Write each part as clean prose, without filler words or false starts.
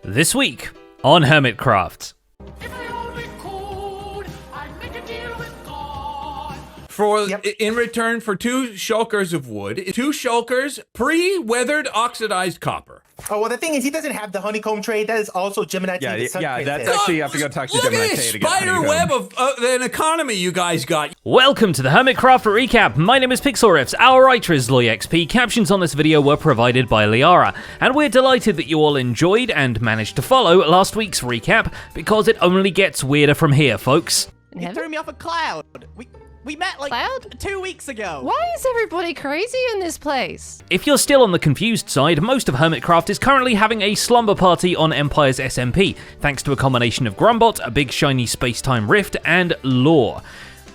This week on Hermitcraft. In return for 2 shulkers of wood, 2 shulkers pre-weathered oxidized copper. Oh, well, the thing is, he doesn't have the honeycomb trade. That is also Gemini trade. Yeah, that's actually, you have to go talk to Look Gemini at K this to get spider honeycomb. web of an economy you guys got. Welcome to the Hermitcraft recap. My name is PixelRiffs, our writer is LoyXP. Captions on this video were provided by Liara, and we're delighted that you all enjoyed and managed to follow last week's recap, because it only gets weirder from here, folks. You threw me off a cloud. We met like Cloud? 2 weeks ago. Why is everybody crazy in this place? If you're still on the confused side, most of Hermitcraft is currently having a slumber party on Empire's SMP, thanks to a combination of Grumbot, a big shiny space-time rift, and lore.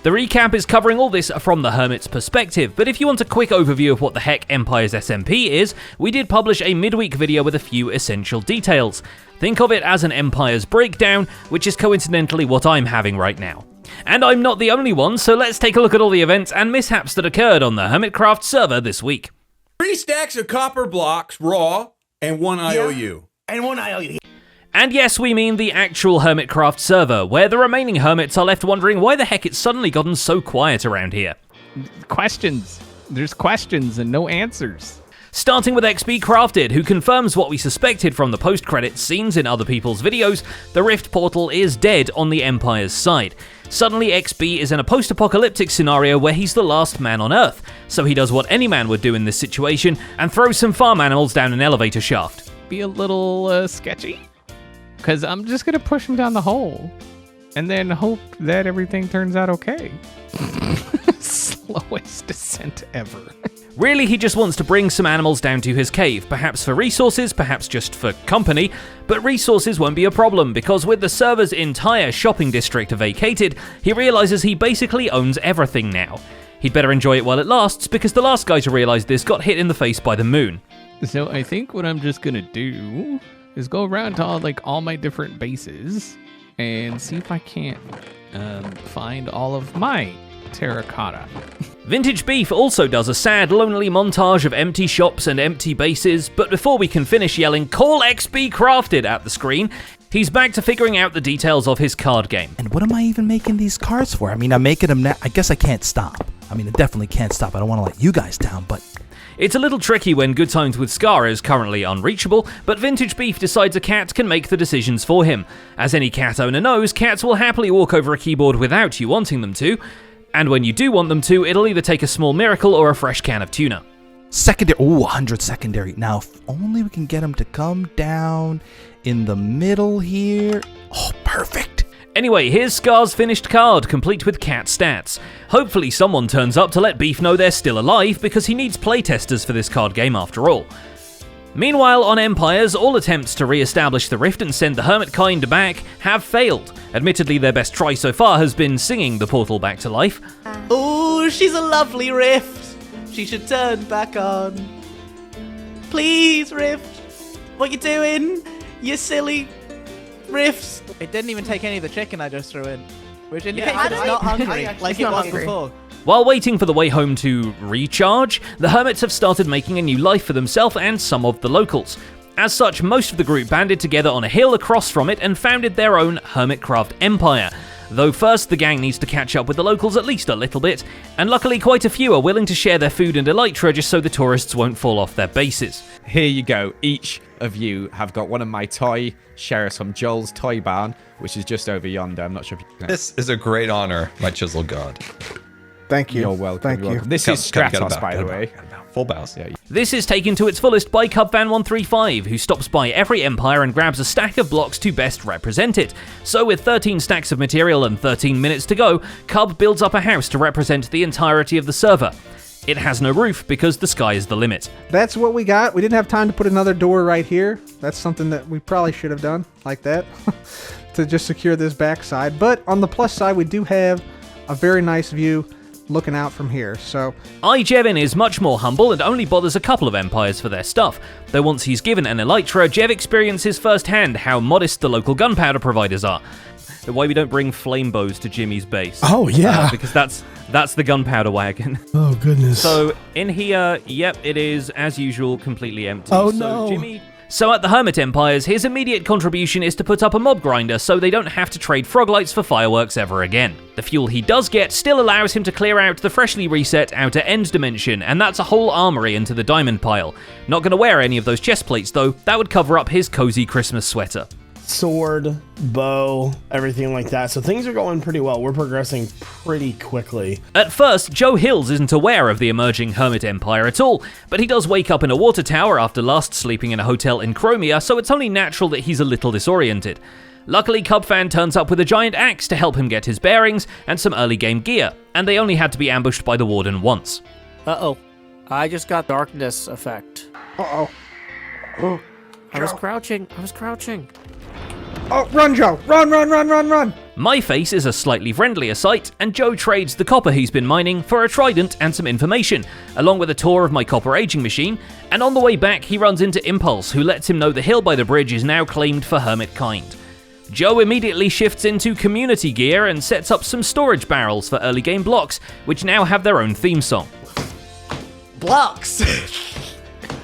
The recap is covering all this from the Hermit's perspective, but if you want a quick overview of what the heck Empire's SMP is, we did publish a midweek video with a few essential details. Think of it as an Empire's breakdown, which is coincidentally what I'm having right now. And I'm not the only one, so let's take a look at all the events and mishaps that occurred on the Hermitcraft server this week. 3 stacks of copper blocks, raw, and 1 IOU. And 1 IOU. And yes, we mean the actual Hermitcraft server, where the remaining hermits are left wondering why the heck it's suddenly gotten so quiet around here. Questions. There's questions and no answers. Starting with XB Crafted, who confirms what we suspected from the post-credits scenes in other people's videos, the Rift Portal is dead on the Empire's side. Suddenly XB is in a post-apocalyptic scenario where he's the last man on Earth, so he does what any man would do in this situation and throws some farm animals down an elevator shaft. Be a little sketchy, because I'm just going to push him down the hole and then hope that everything turns out okay. Slowest descent ever. Really, he just wants to bring some animals down to his cave, perhaps for resources, perhaps just for company, but resources won't be a problem because with the server's entire shopping district vacated, he realizes he basically owns everything now. He'd better enjoy it while it lasts because the last guy to realize this got hit in the face by the moon. So I think what I'm just going to do is go around to all my different bases and see if I can't find all of my terracotta. Vintage Beef also does a sad, lonely montage of empty shops and empty bases, but before we can finish yelling, "Call XB Crafted" at the screen, he's back to figuring out the details of his card game. And what am I even making these cards for? I mean, I'm making them now. I guess I can't stop. I mean, I definitely can't stop. I don't want to let you guys down, but... It's a little tricky when Good Times with Scar is currently unreachable, but Vintage Beef decides a cat can make the decisions for him. As any cat owner knows, cats will happily walk over a keyboard without you wanting them to, and when you do want them to, it'll either take a small miracle or a fresh can of tuna. Secondary. Ooh, 100 secondary. Now, if only we can get them to come down in the middle here. Oh, perfect. Anyway, here's Scar's finished card, complete with cat stats. Hopefully someone turns up to let Beef know they're still alive, because he needs playtesters for this card game after all. Meanwhile, on Empires, all attempts to re-establish the Rift and send the Hermitkind back have failed. Admittedly, their best try so far has been singing the portal back to life. Oh, she's a lovely Rift. She should turn back on. Please, Rift. What you doing? You silly Rifts. It didn't even take any of the chicken I just threw in. Which indicates that it's not hungry, like it was before. While waiting for the way home to recharge, the Hermits have started making a new life for themselves and some of the locals. As such, most of the group banded together on a hill across from it and founded their own Hermitcraft empire. Though first, the gang needs to catch up with the locals at least a little bit, and luckily quite a few are willing to share their food and elytra just so the tourists won't fall off their bases. Here you go. Each of you have got one of my toy sheriffs from Joel's Toy Barn, which is just over yonder. I'm not sure if you can... This is a great honor, my chisel god. Thank you. You're welcome. Thank You're you. welcome. This Come- is come- get Stratos, about, by get the about, way. get about. Full bows. Yeah. This is taken to its fullest by CubFan135, who stops by every empire and grabs a stack of blocks to best represent it. So with 13 stacks of material and 13 minutes to go, Cub builds up a house to represent the entirety of the server. It has no roof because the sky is the limit. That's what we got. We didn't have time to put another door right here. That's something that we probably should have done, like that, to just secure this backside. But on the plus side, we do have a very nice view looking out from here, so... Jevin is much more humble and only bothers a couple of empires for their stuff, though once he's given an elytra, Jev experiences firsthand how modest the local gunpowder providers are. Why we don't bring flame bows to Jimmy's base. Oh, yeah. Because that's the gunpowder wagon. Oh, goodness. So in here, yep, it is, as usual, completely empty. Oh, so no. Jimmy So at the Hermit Empires, his immediate contribution is to put up a mob grinder so they don't have to trade froglights for fireworks ever again. The fuel he does get still allows him to clear out the freshly reset outer end dimension, and that's a whole armory into the diamond pile. Not gonna wear any of those chest plates though, that would cover up his cozy Christmas sweater. Sword, bow, everything like that. So things are going pretty well. We're progressing pretty quickly. At first, Joe Hills isn't aware of the emerging Hermit Empire at all, but he does wake up in a water tower after last sleeping in a hotel in Chromia, so it's only natural that he's a little disoriented. Luckily, Cubfan turns up with a giant axe to help him get his bearings and some early game gear, and they only had to be ambushed by the Warden once. Uh-oh. I just got darkness effect. Uh-oh. I was crouching. Oh, run, Joe! Run! My face is a slightly friendlier sight, and Joe trades the copper he's been mining for a trident and some information, along with a tour of my copper aging machine, and on the way back he runs into Impulse, who lets him know the hill by the bridge is now claimed for hermit kind. Joe immediately shifts into community gear and sets up some storage barrels for early game blocks, which now have their own theme song. Blocks!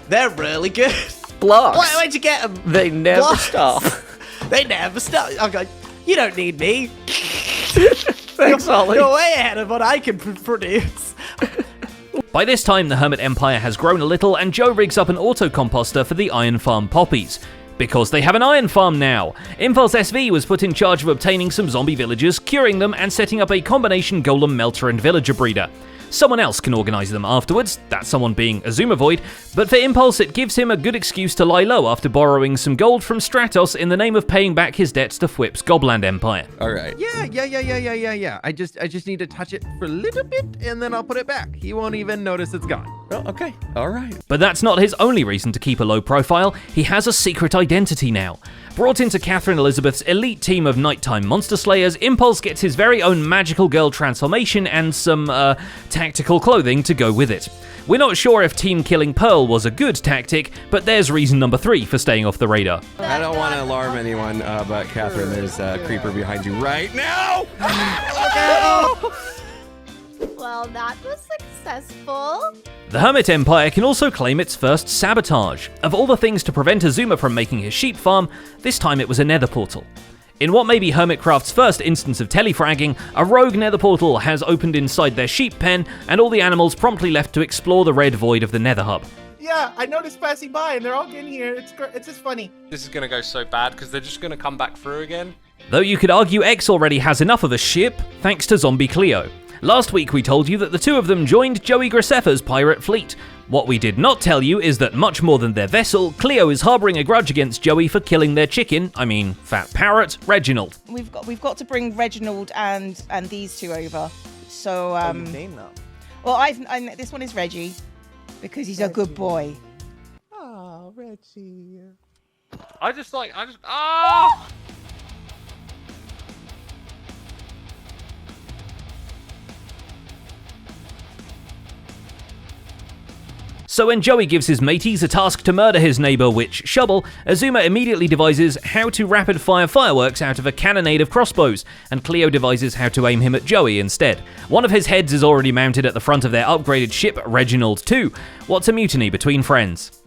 They're really good. Blocks. Where'd you get them? They never Blocks. stop. They never stop. I'm going, you don't need me. Thanks, Ollie. You're way ahead of what I can produce. By this time, the Hermit Empire has grown a little, and Joe rigs up an auto-composter for the Iron Farm poppies. Because they have an iron farm now! Impulse SV was put in charge of obtaining some zombie villagers, curing them, and setting up a combination golem melter and villager breeder. Someone else can organise them afterwards, that someone being Azuma Void, but for Impulse it gives him a good excuse to lie low after borrowing some gold from Stratos in the name of paying back his debts to Fwip's Gobland Empire. All right. Yeah. I just need to touch it for a little bit, and then I'll put it back. He won't even notice it's gone. Oh, okay. All right. But that's not his only reason to keep a low profile, he has a secret identity now. Brought into Catherine Elizabeth's elite team of nighttime monster slayers, Impulse gets his very own magical girl transformation and some, tactical clothing to go with it. We're not sure if team killing Pearl was a good tactic, but there's reason number 3 for staying off the radar. I don't want to alarm anyone, but Catherine, there's a creeper behind you right now! Well, that was successful. The Hermit Empire can also claim its first sabotage. Of all the things to prevent Azuma from making his sheep farm, this time it was a nether portal. In what may be Hermitcraft's first instance of telefragging, a rogue nether portal has opened inside their sheep pen, and all the animals promptly left to explore the red void of the nether hub. Yeah, I noticed passing by, and they're all in here. It's just funny. This is gonna go so bad because they're just gonna come back through again. Though you could argue X already has enough of a ship, thanks to Zombie Cleo. Last week we told you that the two of them joined Joey Graceffa's pirate fleet. What we did not tell you is that much more than their vessel, Cleo is harbouring a grudge against Joey for killing their fat parrot, Reginald. We've got to bring Reginald and these two over. So name them. well, this one is Reggie because he's a good boy. Oh, Reggie. So when Joey gives his mateys a task to murder his neighbour Witch Shubble, Azuma immediately devises how to rapid-fire fireworks out of a cannonade of crossbows, and Cleo devises how to aim him at Joey instead. One of his heads is already mounted at the front of their upgraded ship, Reginald 2. What's a mutiny between friends?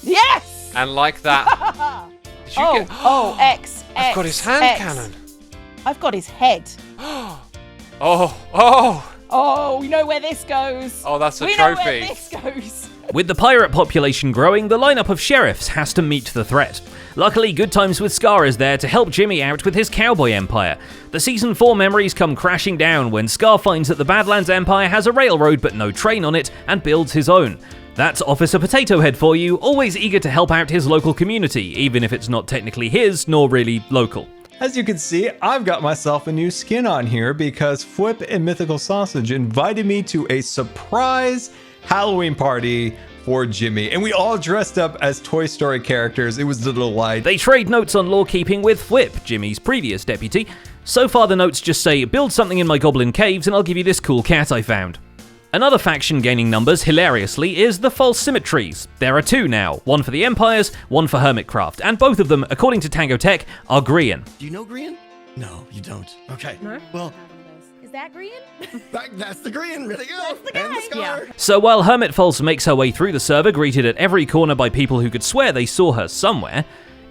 Yes! And like that. X. I've got his hand cannon. I've got his head. Oh, we know where this goes. Oh, that's a we trophy. know where this goes. With the pirate population growing, the lineup of sheriffs has to meet the threat. Luckily, Good Times with Scar is there to help Jimmy out with his cowboy empire. The Season 4 memories come crashing down when Scar finds that the Badlands Empire has a railroad but no train on it and builds his own. That's Officer Potato Head for you, always eager to help out his local community, even if it's not technically his nor really local. As you can see, I've got myself a new skin on here because Fwip and Mythical Sausage invited me to a surprise Halloween party for Jimmy, and we all dressed up as Toy Story characters. It was a delight. They trade notes on lore-keeping with Fwip, Jimmy's previous deputy. So far the notes just say, build something in my goblin caves and I'll give you this cool cat I found. Another faction gaining numbers, hilariously, is the False Symmetries. There are 2 now, one for the Empires, one for Hermitcraft, and both of them, according to Tango Tech, are Grian. Do you know Grian? No, you don't. Okay. No? Well, that green? That's the green. There you go. That's the guy. And the scar. So while Hermitfalls makes her way through the server, greeted at every corner by people who could swear they saw her somewhere,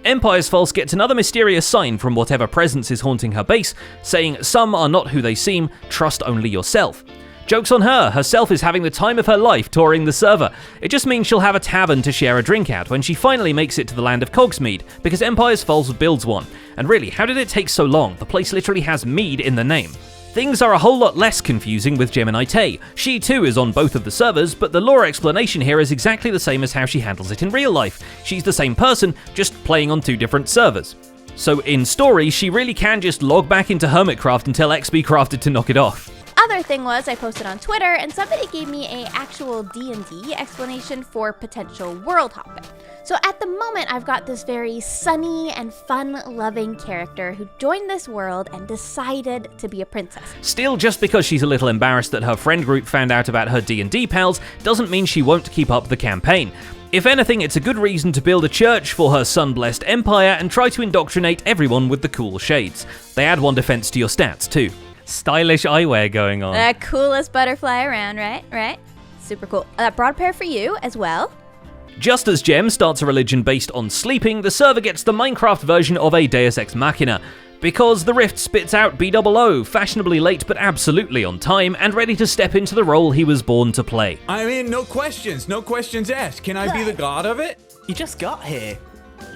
Empire's False gets another mysterious sign from whatever presence is haunting her base, saying some are not who they seem, trust only yourself. Joke's on her, herself is having the time of her life touring the server. It just means she'll have a tavern to share a drink at when she finally makes it to the land of Cogsmead, because Empire's Falls builds one. And really, how did it take so long? The place literally has mead in the name. Things are a whole lot less confusing with Gemini Tay. She too is on both of the servers, but the lore explanation here is exactly the same as how she handles it in real life. She's the same person, just playing on 2 different servers. So in story, she really can just log back into Hermitcraft and tell XB Crafted to knock it off. Other thing was, I posted on Twitter and somebody gave me a actual D&D explanation for potential world hopping. So at the moment, I've got this very sunny and fun-loving character who joined this world and decided to be a princess. Still, just because she's a little embarrassed that her friend group found out about her D&D pals doesn't mean she won't keep up the campaign. If anything, it's a good reason to build a church for her sun-blessed empire and try to indoctrinate everyone with the cool shades. They add 1 defense to your stats too. Stylish eyewear going on. The coolest butterfly around, right? Super cool. Brought a pair for you as well. Just as Gem starts a religion based on sleeping, the server gets the Minecraft version of a Deus Ex Machina. Because the Rift spits out BOO, fashionably late but absolutely on time, and ready to step into the role he was born to play. I mean, no questions asked. Can I be the god of it? You just got here.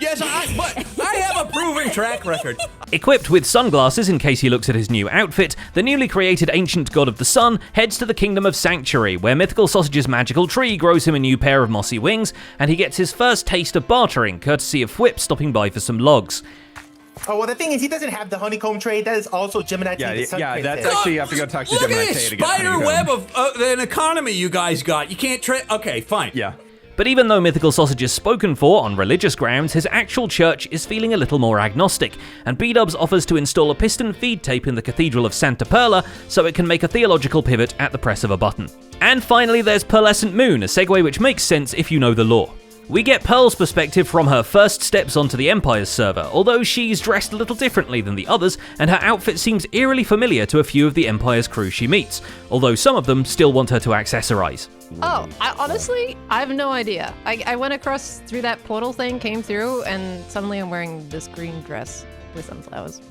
Yes, but I have a proven track record. Equipped with sunglasses in case he looks at his new outfit, the newly created ancient god of the sun heads to the kingdom of Sanctuary, where Mythical Sausage's magical tree grows him a new pair of mossy wings, and he gets his first taste of bartering, courtesy of Whip stopping by for some logs. Oh, well, the thing is, he doesn't have the honeycomb trade. That is also Gemini Tay. That's actually, you have to go talk to Look Gemini at Tay this to get spider honeycomb. web of an economy you guys got. You can't trade. Okay, fine. Yeah. But even though Mythical Sausage is spoken for on religious grounds, his actual church is feeling a little more agnostic, and B-Dubs offers to install a piston feed tape in the Cathedral of Santa Perla so it can make a theological pivot at the press of a button. And finally there's Pearlescent Moon, a segue which makes sense if you know the lore. We get Pearl's perspective from her first steps onto the Empire's server, although she's dressed a little differently than the others, and her outfit seems eerily familiar to a few of the Empire's crew she meets, although some of them still want her to accessorize. Oh, honestly, I have no idea. I went across through that portal thing, came through, and suddenly I'm wearing this green dress with sunflowers.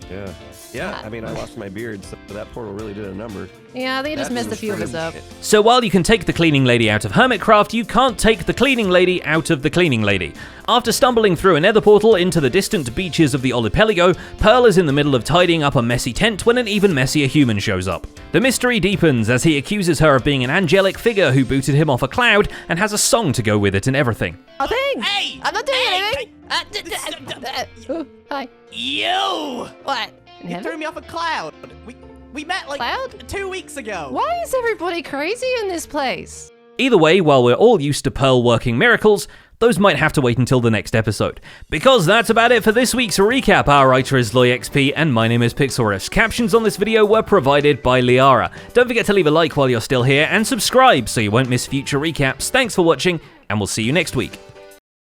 Yeah, I mean, I lost my beard, so that portal really did a number. Yeah, they just messed a few of us up. So while you can take the cleaning lady out of Hermitcraft, you can't take the cleaning lady out of the cleaning lady. After stumbling through a nether portal into the distant beaches of the Archipelago, Pearl is in the middle of tidying up a messy tent when an even messier human shows up. The mystery deepens as he accuses her of being an angelic figure who booted him off a cloud and has a song to go with it and everything. Nothing! Hey! I'm not doing anything! Hi. You! What? You threw me off a cloud. We met like Cloud? 2 weeks ago. Why is everybody crazy in this place? Either way, while we're all used to Pearl working miracles, those might have to wait until the next episode. Because that's about it for this week's recap. Our writer is LoyXP and my name is Pixelriffs. Captions on this video were provided by Liara. Don't forget to leave a like while you're still here and subscribe so you won't miss future recaps. Thanks for watching and we'll see you next week.